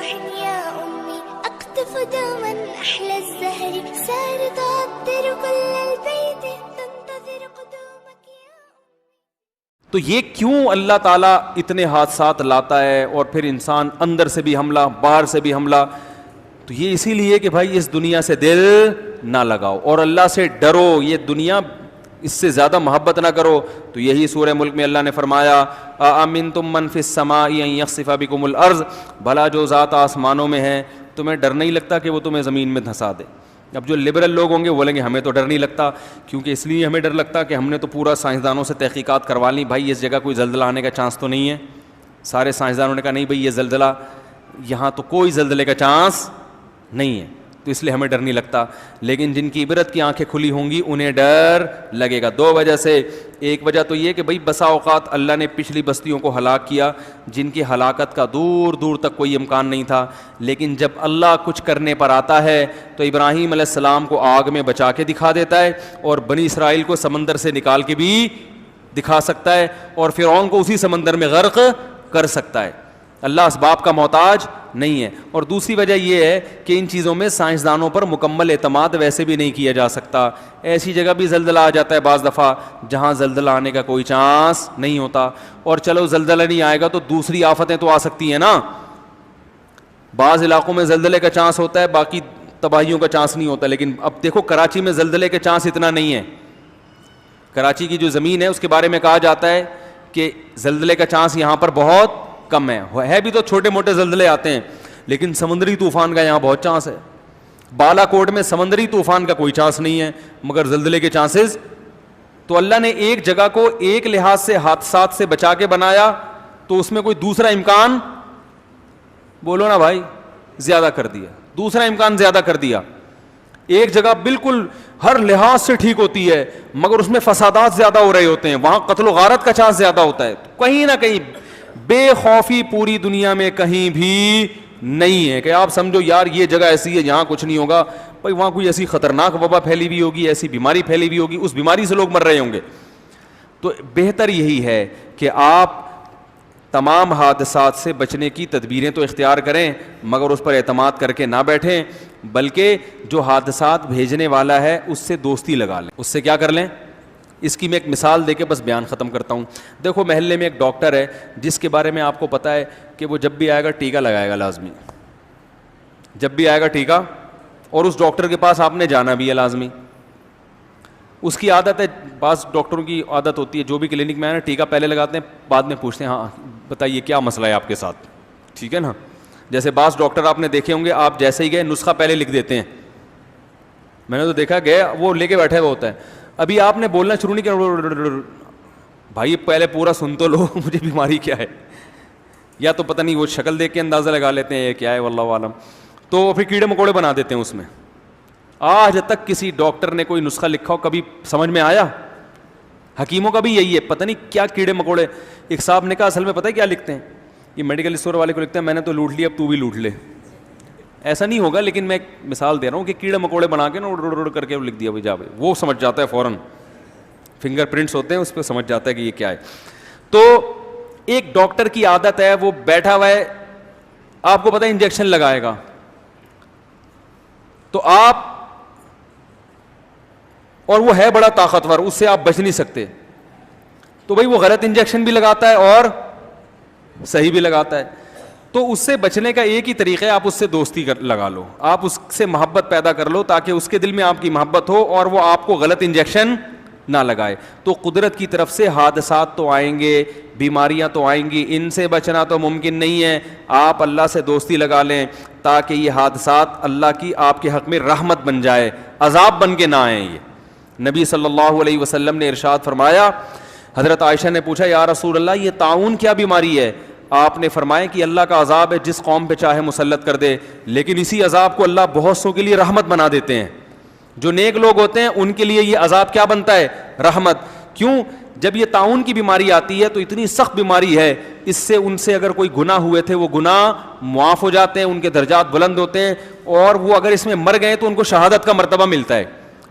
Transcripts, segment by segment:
روح يا أمي أقطف دوما أحلى الزهر سار تعطر كل البيت تنتظر قدومك يا أمي. تو یہ کیوں اللہ تعالیٰ اتنے حادثات لاتا ہے اور پھر انسان اندر سے بھی حملہ باہر سے بھی حملہ؟ تو یہ اسی لیے کہ بھائی اس دنیا سے دل نہ لگاؤ اور اللہ سے ڈرو، یہ دنیا اس سے زیادہ محبت نہ کرو. تو یہی سورہ ملک میں اللہ نے فرمایا اَأَمِنْتُم مَّن فِي السَّمَاءِ أَن يَخْسِفَ بِكُمُ الْأَرْضَ، بھلا جو ذات آسمانوں میں ہے تمہیں ڈر نہیں لگتا کہ وہ تمہیں زمین میں دھنسا دے. اب جو لبرل لوگ ہوں گے وہ بولیں گے ہمیں تو ڈر نہیں لگتا، کیونکہ اس لیے ہمیں ڈر لگتا کہ ہم نے تو پورا سائنسدانوں سے تحقیقات کروا لی، بھائی اس جگہ کوئی زلزلہ آنے کا چانس تو نہیں ہے. سارے سائنسدانوں نے کہا نہیں بھائی یہ زلزلہ یہاں تو کوئی زلزلے کا چانس نہیں ہے، تو اس لیے ہمیں ڈر نہیں لگتا. لیکن جن کی عبرت کی آنکھیں کھلی ہوں گی انہیں ڈر لگے گا. دو وجہ سے، ایک وجہ تو یہ کہ بھئی بسا اوقات اللہ نے پچھلی بستیوں کو ہلاک کیا جن کی ہلاکت کا دور دور تک کوئی امکان نہیں تھا، لیکن جب اللہ کچھ کرنے پر آتا ہے تو ابراہیم علیہ السلام کو آگ میں بچا کے دکھا دیتا ہے اور بنی اسرائیل کو سمندر سے نکال کے بھی دکھا سکتا ہے اور فرعون کو اسی سمندر میں غرق کر سکتا ہے. اللہ اسباب کا محتاج نہیں ہے. اور دوسری وجہ یہ ہے کہ ان چیزوں میں سائنسدانوں پر مکمل اعتماد ویسے بھی نہیں کیا جا سکتا. ایسی جگہ بھی زلزلہ آ جاتا ہے بعض دفعہ جہاں زلزلہ آنے کا کوئی چانس نہیں ہوتا. اور چلو زلزلہ نہیں آئے گا تو دوسری آفتیں تو آ سکتی ہیں نا. بعض علاقوں میں زلزلے کا چانس ہوتا ہے، باقی تباہیوں کا چانس نہیں ہوتا. لیکن اب دیکھو کراچی میں زلزلے کے چانس اتنا نہیں ہے. کراچی کی جو زمین ہے اس کے بارے میں کہا جاتا ہے کہ زلزلے کا چانس یہاں پر بہت کم ہے بھی تو چھوٹے موٹے زلزلے آتے ہیں، لیکن سمندری طوفان کا یہاں بہت چانس ہے. بالا کوٹ میں سمندری طوفان کا کوئی چانس نہیں ہے مگر زلزلے کے چانسز. تو اللہ نے ایک جگہ کو ایک لحاظ سے حادثات سے بچا کے بنایا تو اس میں کوئی دوسرا امکان بولو نا بھائی زیادہ کر دیا، دوسرا امکان زیادہ کر دیا. ایک جگہ بالکل ہر لحاظ سے ٹھیک ہوتی ہے مگر اس میں فسادات زیادہ ہو رہے ہوتے ہیں، وہاں قتل و غارت کا چانس زیادہ ہوتا ہے. کہیں نہ کہیں بے خوفی پوری دنیا میں کہیں بھی نہیں ہے کہ آپ سمجھو یار یہ جگہ ایسی ہے جہاں کچھ نہیں ہوگا. بھائی وہاں کوئی ایسی خطرناک وبا پھیلی ہوئی ہوگی، ایسی بیماری پھیلی ہوئی ہوگی، اس بیماری سے لوگ مر رہے ہوں گے. تو بہتر یہی ہے کہ آپ تمام حادثات سے بچنے کی تدبیریں تو اختیار کریں مگر اس پر اعتماد کر کے نہ بیٹھیں، بلکہ جو حادثات بھیجنے والا ہے اس سے دوستی لگا لیں. اس سے کیا کر لیں؟ اس کی میں ایک مثال دے کے بس بیان ختم کرتا ہوں. دیکھو محلے میں ایک ڈاکٹر ہے جس کے بارے میں آپ کو پتہ ہے کہ وہ جب بھی آئے گا ٹیکہ لگائے گا لازمی، جب بھی آئے گا ٹیکہ، اور اس ڈاکٹر کے پاس آپ نے جانا بھی ہے لازمی. اس کی عادت ہے، بعض ڈاکٹروں کی عادت ہوتی ہے جو بھی کلینک میں آئے نا ٹیکہ پہلے لگاتے ہیں بعد میں پوچھتے ہیں ہاں بتائیے کیا مسئلہ ہے آپ کے ساتھ، ٹھیک ہے نا. جیسے بعض ڈاکٹر آپ نے دیکھے ہوں گے آپ جیسے ہی گئے نسخہ پہلے لکھ دیتے ہیں. میں نے تو دیکھا گئے وہ لے کے بیٹھے ہوا ہوتا ہے، ابھی آپ نے بولنا شروع نہیں کیا بھائی پہلے پورا سن تو لو مجھے بیماری کیا ہے، یا تو پتہ نہیں وہ شکل دیکھ کے اندازہ لگا لیتے ہیں یہ کیا ہے واللہ عالم، تو پھر کیڑے مکوڑے بنا دیتے ہیں اس میں. آج تک کسی ڈاکٹر نے کوئی نسخہ لکھا ہو کبھی سمجھ میں آیا؟ حکیموں کا بھی یہی ہے، پتہ نہیں کیا کیڑے مکوڑے. ایک صاحب نے کہا اصل میں پتہ ہے کیا لکھتے ہیں، یہ میڈیکل اسٹور والے کو لکھتے ہیں میں نے تو لوٹ لیا اب تو بھی لوٹ لے. ایسا نہیں ہوگا لیکن میں ایک مثال دے رہا ہوں کہ کیڑے مکوڑے بنا کے نا اڑ کر کے لکھ دیا بھائی جا بھائی، وہ سمجھ جاتا ہے فوراً، فنگر پرنٹس ہوتے ہیں اس پہ سمجھ جاتا ہے کہ یہ کیا ہے. تو ایک ڈاکٹر کی عادت ہے وہ بیٹھا ہوا ہے، آپ کو پتہ ہے انجیکشن لگائے گا تو آپ، اور وہ ہے بڑا طاقتور اس سے آپ بچ نہیں سکتے، تو بھائی وہ غلط انجیکشن بھی لگاتا ہے اور صحیح بھی لگاتا ہے. تو اس سے بچنے کا ایک ہی طریقہ ہے آپ اس سے دوستی لگا لو، آپ اس سے محبت پیدا کر لو تاکہ اس کے دل میں آپ کی محبت ہو اور وہ آپ کو غلط انجیکشن نہ لگائے. تو قدرت کی طرف سے حادثات تو آئیں گے، بیماریاں تو آئیں گی، ان سے بچنا تو ممکن نہیں ہے. آپ اللہ سے دوستی لگا لیں تاکہ یہ حادثات اللہ کی آپ کے حق میں رحمت بن جائے، عذاب بن کے نہ آئیں. یہ نبی صلی اللہ علیہ وسلم نے ارشاد فرمایا، حضرت عائشہ نے پوچھا یا رسول اللہ یہ طاعون کیا بیماری ہے؟ آپ نے فرمایا کہ اللہ کا عذاب ہے جس قوم پہ چاہے مسلط کر دے، لیکن اسی عذاب کو اللہ بہت سو کے لیے رحمت بنا دیتے ہیں. جو نیک لوگ ہوتے ہیں ان کے لیے یہ عذاب کیا بنتا ہے؟ رحمت. کیوں؟ جب یہ طاعون کی بیماری آتی ہے تو اتنی سخت بیماری ہے، اس سے ان سے اگر کوئی گناہ ہوئے تھے وہ گناہ معاف ہو جاتے ہیں، ان کے درجات بلند ہوتے ہیں، اور وہ اگر اس میں مر گئے تو ان کو شہادت کا مرتبہ ملتا ہے.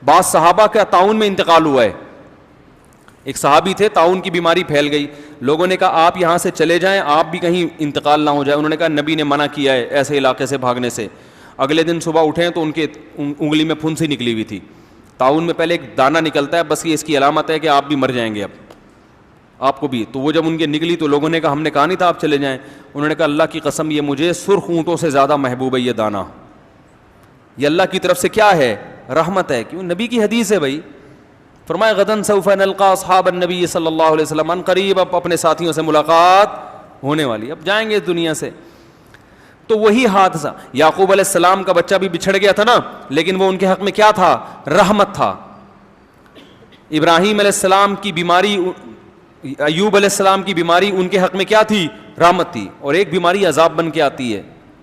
بعض صحابہ کا طاعون میں انتقال ہوا ہے. تو یہ جو بیماری ہے یہ طاعون کی بیماری ہے، اس سے انسان کو بہت زیادہ نقصان ہوتا ہے. اس سے انسان کو بہت زیادہ نقصان ہوتا ہے. اس سے انسان کو بہت زیادہ نقصان ہوتا ہے. ایک صحابی تھے, طاعون کی بیماری پھیل گئی, لوگوں نے کہا آپ یہاں سے چلے جائیں, آپ بھی کہیں انتقال نہ ہو جائے. انہوں نے کہا نبی نے منع کیا ہے ایسے علاقے سے بھاگنے سے. اگلے دن صبح اٹھیں تو ان کے انگلی میں پھنسی نکلی ہوئی تھی. طاعون میں پہلے ایک دانہ نکلتا ہے, بس یہ اس کی علامت ہے کہ آپ بھی مر جائیں گے, اب آپ کو بھی. تو وہ جب ان کے نکلی تو لوگوں نے کہا ہم نے کہا نہیں تھا آپ چلے جائیں. انہوں نے کہا اللہ کی قسم یہ مجھے سرخ اونٹوں سے زیادہ محبوب ہے یہ دانہ, یہ اللہ کی طرف سے کیا ہے, رحمت ہے. کیوں, نبی کی حدیث ہے بھائی. فرمایا غدن سوف نلقى اصحاب النبی صلی اللہ علیہ وسلم, ان قریب اب اپنے ساتھیوں سے ملاقات ہونے والی, اب جائیں گے اس دنیا سے. تو وہی حادثہ, یعقوب علیہ السلام کا بچہ بھی بچھڑ گیا تھا نا, لیکن وہ ان کے حق میں کیا تھا, رحمت تھا. ابراہیم علیہ السلام کی بیماری, ایوب علیہ السلام کی بیماری ان کے حق میں کیا تھی, رحمت تھی. اور ایک بیماری عذاب بن کے آتی ہے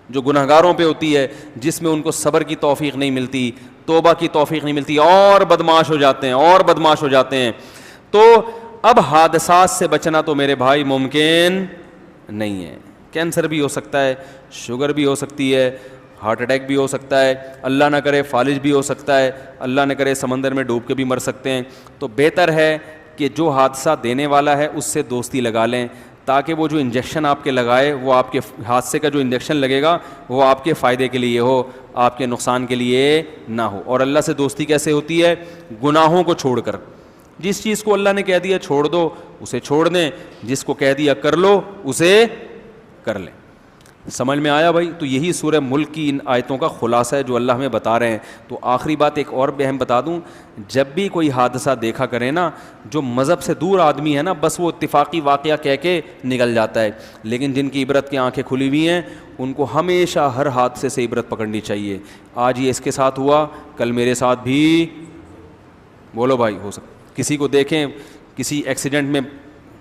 جو گنہگاروں پہ ہوتی ہے, جس میں ان کو صبر کی توفیق نہیں ملتی, توبہ کی توفیق نہیں ملتی, اور بدمعاش ہو جاتے ہیں, اور بدمعاش ہو جاتے ہیں. تو اب حادثات سے بچنا تو میرے بھائی ممکن نہیں ہے. کینسر بھی ہو سکتا ہے, شوگر بھی ہو سکتی ہے, ہارٹ اٹیک بھی ہو سکتا ہے, اللہ نہ کرے فالج بھی ہو سکتا ہے, اللہ نہ کرے سمندر میں ڈوب کے بھی مر سکتے ہیں. تو بہتر ہے کہ جو حادثہ دینے والا ہے اس سے دوستی لگا لیں, تاکہ وہ جو انجیکشن آپ کے لگائے وہ آپ کے حادثے کا جو انجیکشن لگے گا وہ آپ کے فائدے کے لیے ہو, آپ کے نقصان کے لیے نہ ہو. اور اللہ سے دوستی کیسے ہوتی ہے, گناہوں کو چھوڑ کر. جس چیز کو اللہ نے کہہ دیا چھوڑ دو اسے چھوڑ دیں, جس کو کہہ دیا کر لو اسے کر لیں. سمجھ میں آیا بھائی؟ تو یہی سورہ ملک کی ان آیتوں کا خلاصہ ہے جو اللہ ہمیں بتا رہے ہیں. تو آخری بات ایک اور بھی اہم بتا دوں, جب بھی کوئی حادثہ دیکھا کرے نا, جو مذہب سے دور آدمی ہے نا, بس وہ اتفاقی واقعہ کہہ کے نکل جاتا ہے, لیکن جن کی عبرت کی آنکھیں کھلی ہوئی ہیں ان کو ہمیشہ ہر حادثے سے عبرت پکڑنی چاہیے. آج یہ اس کے ساتھ ہوا, کل میرے ساتھ بھی, بولو بھائی, ہو سکتا. کسی کو دیکھیں کسی ایکسیڈنٹ میں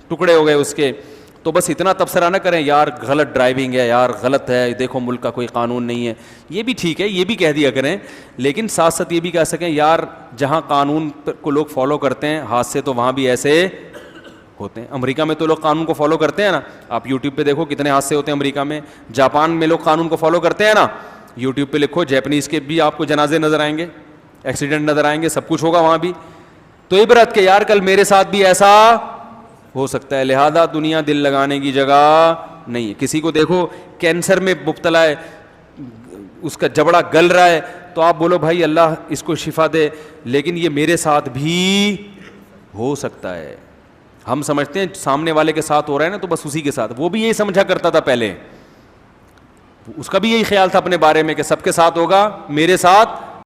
ٹکڑے ہو گئے اس کے, تو بس اتنا تبصرہ نہ کریں یار غلط ڈرائیونگ ہے, یار غلط ہے, دیکھو ملک کا کوئی قانون نہیں ہے. یہ بھی ٹھیک ہے, یہ بھی کہہ دیا کریں, لیکن ساتھ ساتھ یہ بھی کہہ سکیں یار جہاں قانون کو لوگ فالو کرتے ہیں حادثے تو وہاں بھی ایسے ہوتے ہیں. امریکہ میں تو لوگ قانون کو فالو کرتے ہیں نا, آپ یوٹیوب پہ دیکھو کتنے حادثے ہوتے ہیں امریکہ میں. جاپان میں لوگ قانون کو فالو کرتے ہیں نا, یوٹیوب پہ لکھو جیپنیز کے بھی آپ کو جنازے نظر آئیں گے, ایکسیڈنٹ نظر آئیں گے, سب کچھ ہوگا وہاں بھی. تو عبرت کہ یار کل میرے ساتھ بھی ایسا ہو سکتا ہے, لہذا دنیا دل لگانے کی جگہ نہیں ہے. کسی کو دیکھو کینسر میں مبتلا ہے, اس کا جبڑا گل رہا ہے, تو آپ بولو بھائی اللہ اس کو شفا دے, لیکن یہ میرے ساتھ بھی ہو سکتا ہے. ہم سمجھتے ہیں سامنے والے کے ساتھ ہو رہا ہے نا تو بس اسی کے ساتھ, وہ بھی یہی سمجھا کرتا تھا پہلے, اس کا بھی یہی خیال تھا اپنے بارے میں کہ سب کے ساتھ ہوگا میرے ساتھ